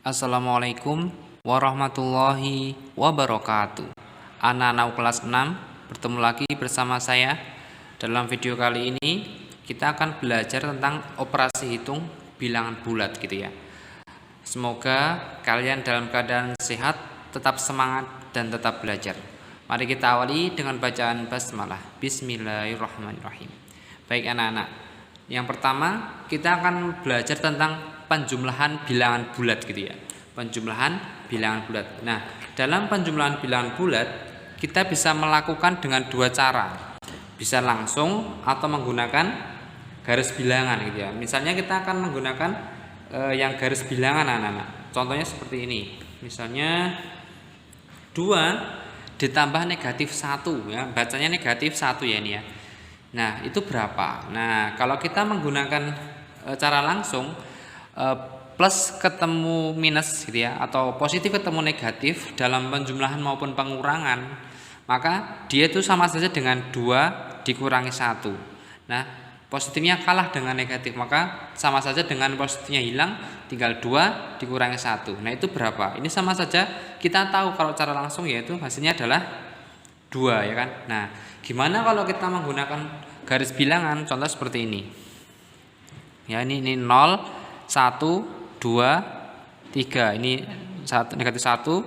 Assalamualaikum warahmatullahi wabarakatuh. Anak-anak kelas 6 bertemu lagi bersama saya. Dalam video kali ini kita akan belajar tentang operasi hitung bilangan bulat gitu ya. Semoga kalian dalam keadaan sehat, tetap semangat dan tetap belajar. Mari kita awali dengan bacaan basmalah. Bismillahirrahmanirrahim. Baik anak-anak, yang pertama kita akan belajar tentang penjumlahan bilangan bulat gitu ya. Penjumlahan bilangan bulat. Nah, dalam penjumlahan bilangan bulat kita bisa melakukan dengan dua cara. Bisa langsung atau menggunakan garis bilangan gitu ya. Misalnya kita akan menggunakan yang garis bilangan anak-anak. Contohnya seperti ini. Misalnya 2 ditambah negatif 1 ya. Bacanya negatif 1 ya ini ya. Nah, itu berapa? Nah, kalau kita menggunakan cara langsung plus ketemu minus gitu ya, atau positif ketemu negatif dalam penjumlahan maupun pengurangan, maka dia itu sama saja dengan 2 dikurangi 1. Nah, positifnya kalah dengan negatif, maka sama saja dengan positifnya hilang, tinggal 2 dikurangi 1. Nah, itu berapa? Ini sama saja, kita tahu kalau cara langsung yaitu hasilnya adalah 2 ya kan. Nah, gimana kalau kita menggunakan garis bilangan? Contoh seperti ini. Ya, ini 0 1 2 3. Ini negatif 1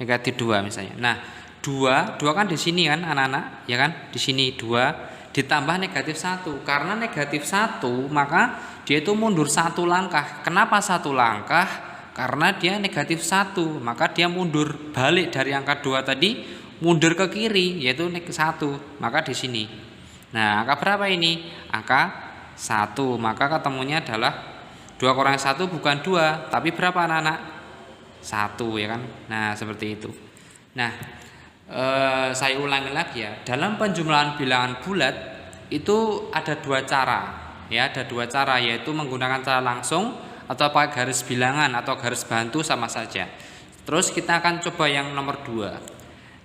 negatif 2 misalnya. Nah, 2 kan di sini kan anak-anak, ya kan? Di sini 2 ditambah negatif 1. Karena negatif 1 maka dia itu mundur 1 langkah. Kenapa 1 langkah? Karena dia negatif 1, maka dia mundur balik dari angka 2 tadi, mundur ke kiri yaitu negatif 1. Maka di sini. Nah, angka berapa ini? Angka 1. Maka ketemunya adalah 2 kurangi 1 bukan 2, tapi berapa anak-anak? 1 ya kan. Nah, seperti itu. Nah, saya ulangi lagi ya. Dalam penjumlahan bilangan bulat itu ada dua cara. Ya, ada dua cara, yaitu menggunakan cara langsung atau pakai garis bilangan atau garis bantu sama saja. Terus kita akan coba yang nomor 2.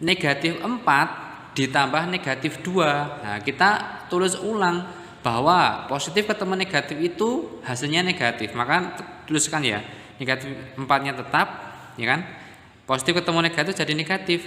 Negatif 4 ditambah negatif 2. Nah, kita tulis ulang bahwa positif ketemu negatif itu hasilnya negatif, maka tuliskan ya, negatif 4-nya tetap ya kan, positif ketemu negatif jadi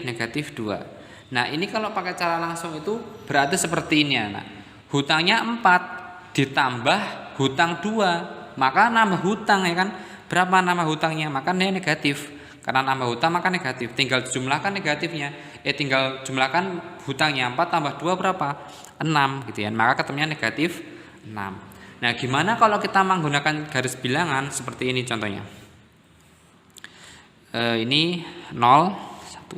negatif 2. Nah, ini kalau pakai cara langsung itu berarti seperti ini anak, hutangnya 4 ditambah hutang 2, maka nambah hutang ya kan. Berapa nama hutangnya? Maka ini negatif, karena nambah hutang maka negatif, tinggal jumlahkan negatifnya, tinggal jumlahkan hutangnya. 4 tambah 2 berapa? 6 gitu ya, maka ketemunya negatif 6. Nah, gimana kalau kita menggunakan garis bilangan seperti ini contohnya? Ini 0 1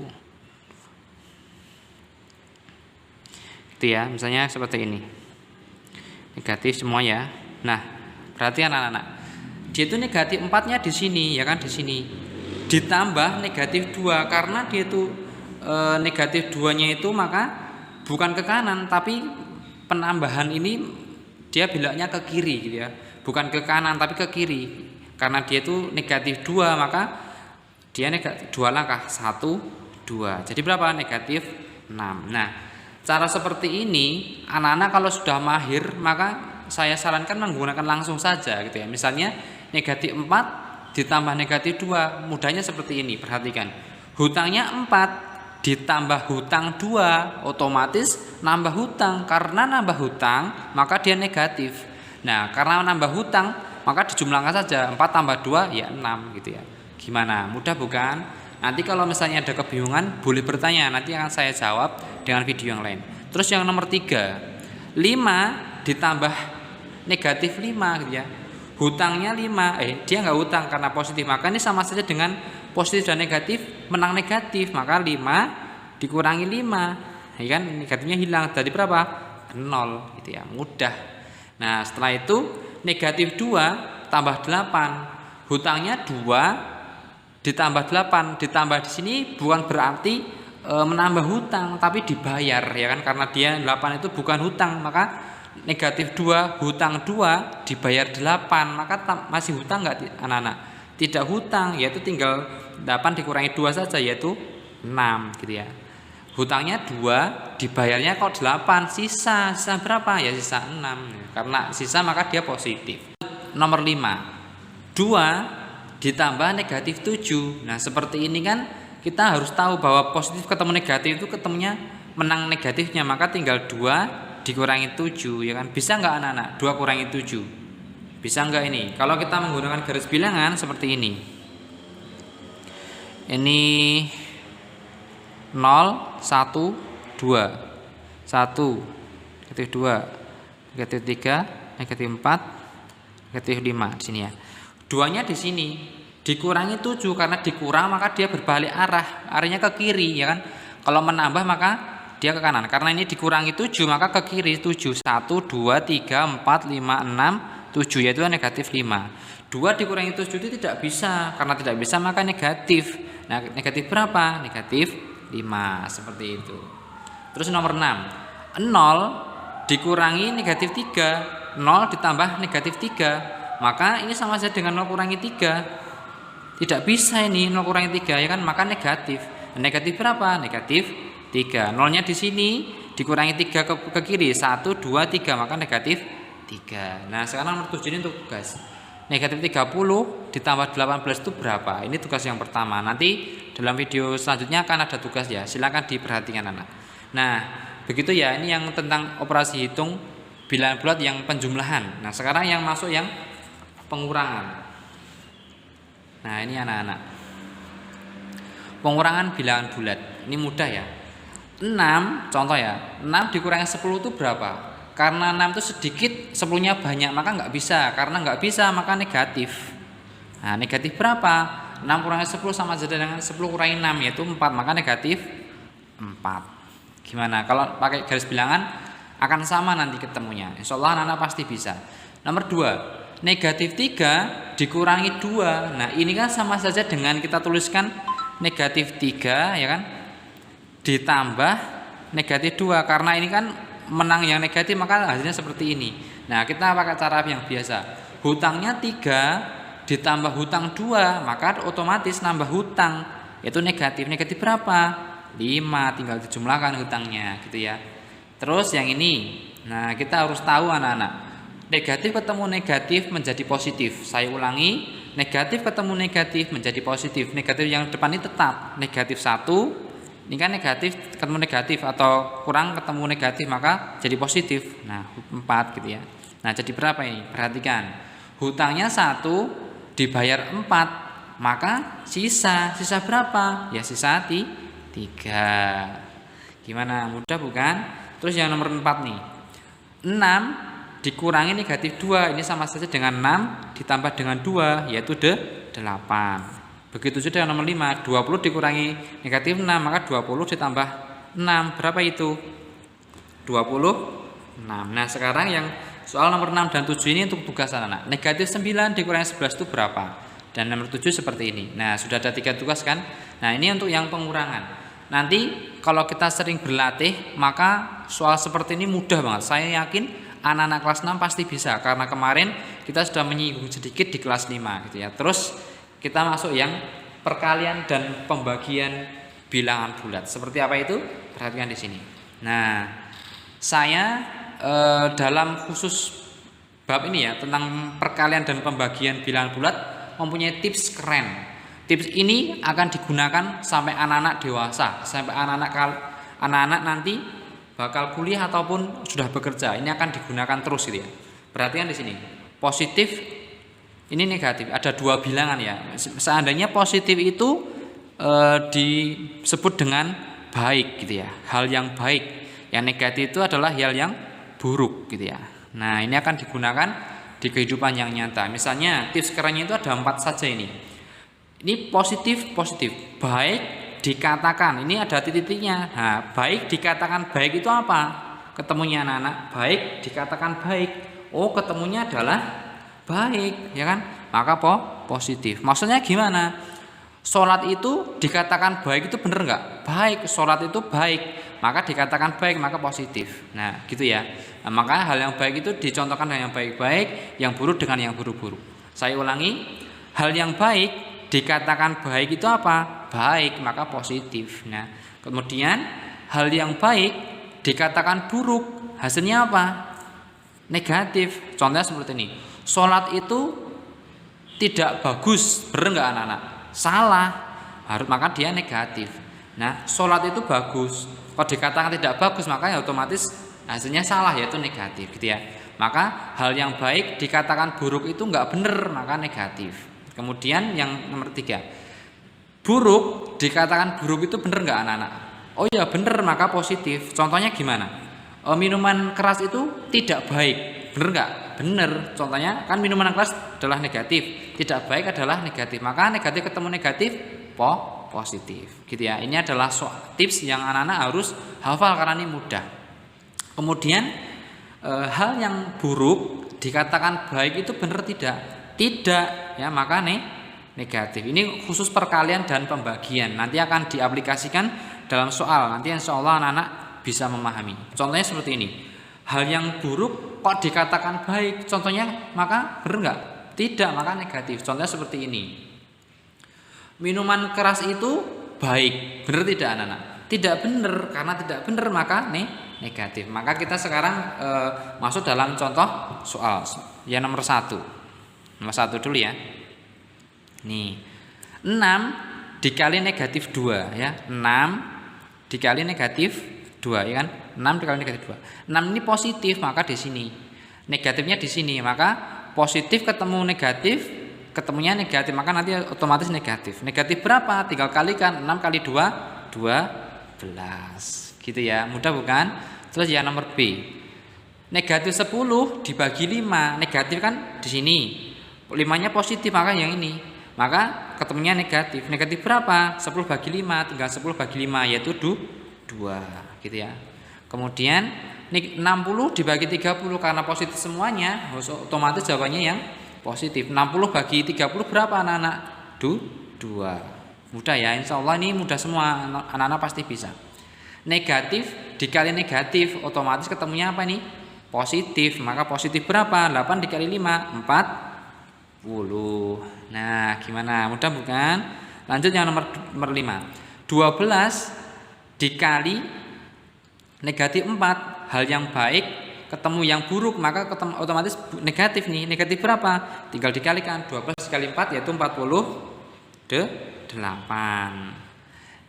gitu ya, misalnya seperti ini, negatif semua ya. Nah, perhatian anak-anak, dia itu negatif 4-nya di sini ya kan, di sini ditambah negatif 2, karena dia itu negatif 2-nya itu maka bukan ke kanan, tapi penambahan ini dia beloknya ke kiri gitu ya. Bukan ke kanan tapi ke kiri. Karena dia itu negatif 2, maka dia negatif 2 langkah, 1 2. Jadi berapa? Negatif 6. Nah, cara seperti ini anak-anak kalau sudah mahir, maka saya sarankan menggunakan langsung saja gitu ya. Misalnya negatif 4 ditambah negatif 2, mudahnya seperti ini, perhatikan. Hutangnya 4 ditambah hutang 2, otomatis nambah hutang. Karena nambah hutang maka dia negatif. Nah, karena nambah hutang maka dijumlahkan saja, 4 tambah 2 ya 6 gitu ya. Gimana? Mudah bukan? Nanti kalau misalnya ada kebingungan boleh bertanya, nanti akan saya jawab dengan video yang lain. Terus yang nomor 3, 5 ditambah negatif 5 gitu ya. Hutangnya 5, dia nggak hutang karena positif, maka ini sama saja dengan positif dan negatif menang negatif, maka 5 dikurangi 5 ya kan, negatifnya hilang, tadi berapa? 0 gitu ya, mudah. Nah, setelah itu negatif 2 tambah 8, hutangnya 2 ditambah 8, ditambah di sini bukan berarti menambah hutang tapi dibayar ya kan, karena dia 8 itu bukan hutang, maka negatif 2 hutang 2 dibayar 8, maka masih hutang nggak anak-anak? Tidak hutang, yaitu tinggal 8 dikurangi 2 saja, yaitu 6 gitu ya. Hutangnya 2, dibayarnya kok 8, sisa berapa? Ya sisa 6. Karena sisa maka dia positif. Nomor 5, 2 ditambah negatif 7. Nah, seperti ini kan kita harus tahu bahwa positif ketemu negatif itu ketemunya menang negatifnya, maka tinggal 2 dikurangi 7 ya kan. Bisa nggak anak-anak? 2 kurangi 7. Bisa nggak ini? Kalau kita menggunakan garis bilangan seperti ini. Ini 0, 1, 2. 1, negatif 2, negatif 3, negatif 4, negatif 5 di sini ya. 2-nya di sini dikurangi 7 karena dikurang maka dia berbalik arah, arahnya ke kiri ya kan. Kalau menambah maka dia ke kanan. Karena ini dikurangi 7 maka ke kiri 7. 1 2 3 4 5 6 7 yaitu negatif 5. 2 dikurangi 7 itu tidak bisa. Karena tidak bisa maka negatif. Nah, negatif berapa? Negatif 5 seperti itu. Terus nomor 6. 0 dikurangi negatif 3. 0 ditambah negatif 3. Maka ini sama saja dengan 0 kurangi 3. Tidak bisa ini 0 kurangi 3 ya kan, maka negatif. Negatif berapa? Negatif 3. 0-nya di sini dikurangi 3 ke kiri. 1 2 3 maka negatif 3. Nah, sekarang nomor 7 ini untuk tugas. Negatif 30 ditambah 18 itu berapa? Ini tugas yang pertama. Nanti dalam video selanjutnya akan ada tugas ya. Silakan diperhatikan anak. Nah, begitu ya. Ini yang tentang operasi hitung bilangan bulat yang penjumlahan. Nah, sekarang yang masuk yang pengurangan. Nah, ini anak-anak. Pengurangan bilangan bulat. Ini mudah ya. 6, contoh ya. 6 dikurangi 10 itu berapa? Karena 6 itu sedikit, 10-nya banyak, maka nggak bisa. Karena nggak bisa, maka negatif. Nah, negatif berapa? 6 kurangi 10 sama saja dengan 10 kurangi 6, yaitu 4. Maka negatif 4. Gimana? Kalau pakai garis bilangan akan sama nanti ketemunya. Insya Allah anak-anak pasti bisa. Nomor 2. Negatif 3 dikurangi 2. Nah, ini kan sama saja dengan kita tuliskan negatif 3 ya kan, ditambah negatif 2. Karena ini kan menang yang negatif maka hasilnya seperti ini. Nah, kita pakai cara yang biasa. Hutangnya 3 ditambah hutang 2, maka otomatis nambah hutang, yaitu negatif. Negatif berapa? 5, tinggal dijumlahkan hutangnya gitu ya. Terus yang ini. Nah, kita harus tahu anak-anak. Negatif ketemu negatif menjadi positif. Saya ulangi, negatif ketemu negatif menjadi positif. Negatif yang depan ini tetap negatif 1. Ini kan negatif ketemu negatif atau kurang ketemu negatif maka jadi positif. Nah, 4 gitu ya. Nah, jadi berapa ini? Perhatikan. Hutangnya 1 dibayar 4. Maka sisa berapa? Ya sisa 3. Gimana? Mudah bukan? Terus yang nomor 4 nih. 6 dikurangi negatif 2, ini sama saja dengan 6 ditambah dengan 2, yaitu 8. Begitu juga yang nomor 5, 20 dikurangi negatif 6, maka 20 ditambah 6, berapa itu? 26. Nah, sekarang yang soal nomor 6 dan 7 ini untuk tugas anak-anak. Negatif 9 dikurangi 11 itu berapa? Dan nomor 7 seperti ini. Nah, sudah ada 3 tugas kan? Nah, ini untuk yang pengurangan. Nanti kalau kita sering berlatih, maka soal seperti ini mudah banget. Saya yakin anak-anak kelas 6 pasti bisa, karena kemarin kita sudah menyinggung sedikit di kelas 5 gitu ya. Terus kita masuk yang perkalian dan pembagian bilangan bulat. Seperti apa itu? Perhatikan di sini. Nah, saya dalam khusus bab ini ya tentang perkalian dan pembagian bilangan bulat mempunyai tips keren. Tips ini akan digunakan sampai anak-anak dewasa, sampai anak-anak nanti bakal kuliah ataupun sudah bekerja. Ini akan digunakan terus gitu ya. Perhatikan di sini. Positif ini negatif. Ada 2 bilangan ya. Seandainya positif itu disebut dengan baik gitu ya. Hal yang baik. Yang negatif itu adalah hal yang buruk gitu ya. Nah, ini akan digunakan di kehidupan yang nyata. Misalnya tips kerennya itu ada 4 saja ini. Ini positif. Baik dikatakan, ini ada titik-titiknya. Nah, baik dikatakan baik itu apa? Ketemunya anak-anak, baik dikatakan baik. Oh, ketemunya adalah baik, ya kan? Maka positif. Maksudnya gimana? Sholat itu dikatakan baik itu benar nggak? Baik, sholat itu baik, maka dikatakan baik, maka positif. Nah, gitu ya. Nah, maka hal yang baik itu dicontohkan dengan yang baik-baik, yang buruk dengan yang buruk-buruk. Saya ulangi, hal yang baik dikatakan baik itu apa? Baik, maka positif. Nah, kemudian hal yang baik dikatakan buruk, hasilnya apa? Negatif. Contohnya seperti ini. Sholat itu tidak bagus, bener nggak anak-anak? Salah, harus maka dia negatif. Nah, sholat itu bagus. Kalau dikatakan tidak bagus, maka ya otomatis hasilnya salah, yaitu negatif, gitu ya. Maka hal yang baik dikatakan buruk itu nggak bener, maka negatif. Kemudian yang nomor 3, buruk dikatakan buruk itu bener nggak anak-anak? Oh ya bener, maka positif. Contohnya gimana? Minuman keras itu tidak baik, bener nggak? Bener. Contohnya kan minuman keras adalah negatif, tidak baik adalah negatif. Maka negatif ketemu negatif positif, gitu ya. Ini adalah tips yang anak-anak harus hafal karena ini mudah. Kemudian hal yang buruk dikatakan baik itu benar tidak? Tidak, ya, maka negatif. Ini khusus perkalian dan pembagian. Nanti akan diaplikasikan dalam soal. Nanti insya Allah anak-anak bisa memahami. Contohnya seperti ini. Hal yang buruk kok dikatakan baik? Contohnya maka benar enggak? Tidak, maka negatif. Contohnya seperti ini. Minuman keras itu baik. Benar tidak anak-anak? Tidak benar, karena tidak benar maka negatif. Maka kita sekarang masuk dalam contoh soal. Yang nomor 1. Nomor 1 dulu ya. Nih. 6 dikali negatif 2 ya. 6 dikali negatif 2 ya kan? 6 dikali negatif 2. 6 ini positif, maka di sini. Negatifnya di sini, maka positif ketemu negatif, ketemunya negatif, maka nanti otomatis negatif. Negatif berapa? Tinggal kalikan 6 kali 2 12. Gitu ya. Mudah bukan? Terus yang nomor B. Negatif 10 dibagi 5. Negatif kan di sini. 5-nya positif, maka yang ini. Maka ketemunya negatif. Negatif berapa? 10 bagi 5, tinggal 10 bagi 5 yaitu 2, gitu ya. Kemudian 60 dibagi 30 karena positif semuanya, otomatis jawabannya yang positif. 60 bagi 30 berapa anak-anak? 2. Mudah ya, insya Allah ini mudah semua, anak-anak pasti bisa. Negatif dikali negatif, otomatis ketemunya apa nih? Positif. Maka positif berapa? 8 dikali 5 40. Nah, gimana? Mudah bukan? Lanjut yang nomor 5. 12 dikali negatif 4, hal yang baik ketemu yang buruk, maka ketemu otomatis negatif nih. Negatif berapa? Tinggal dikalikan 12 dikali 4 yaitu 48.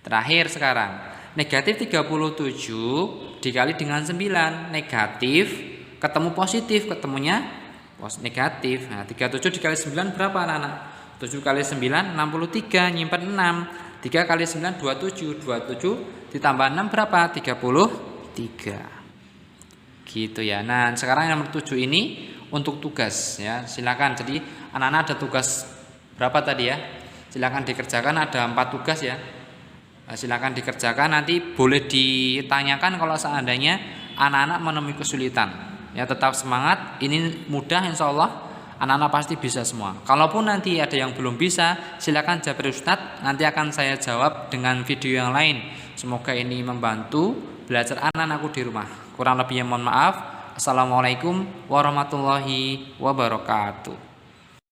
Terakhir sekarang. Negatif 37 dikali dengan 9, negatif ketemu positif, ketemunya negatif. Nah, 37 dikali 9 berapa anak-anak? 7 kali 9 63, nyimpen 6. 3 kali 9 27, 27 ditambah 6 berapa? 33. Gitu ya. Nah, sekarang yang nomor 7 ini untuk tugas ya. Silakan. Jadi anak-anak ada tugas berapa tadi ya? Silakan dikerjakan, ada 4 tugas ya. Silakan dikerjakan, nanti boleh ditanyakan kalau seandainya anak-anak menemui kesulitan. Ya, tetap semangat, ini mudah insya Allah anak-anak pasti bisa semua. Kalaupun nanti ada yang belum bisa, silakan japri Ustadz, nanti akan saya jawab dengan video yang lain. Semoga ini membantu belajar anak-anakku di rumah. Kurang lebihnya mohon maaf. Assalamualaikum warahmatullahi wabarakatuh.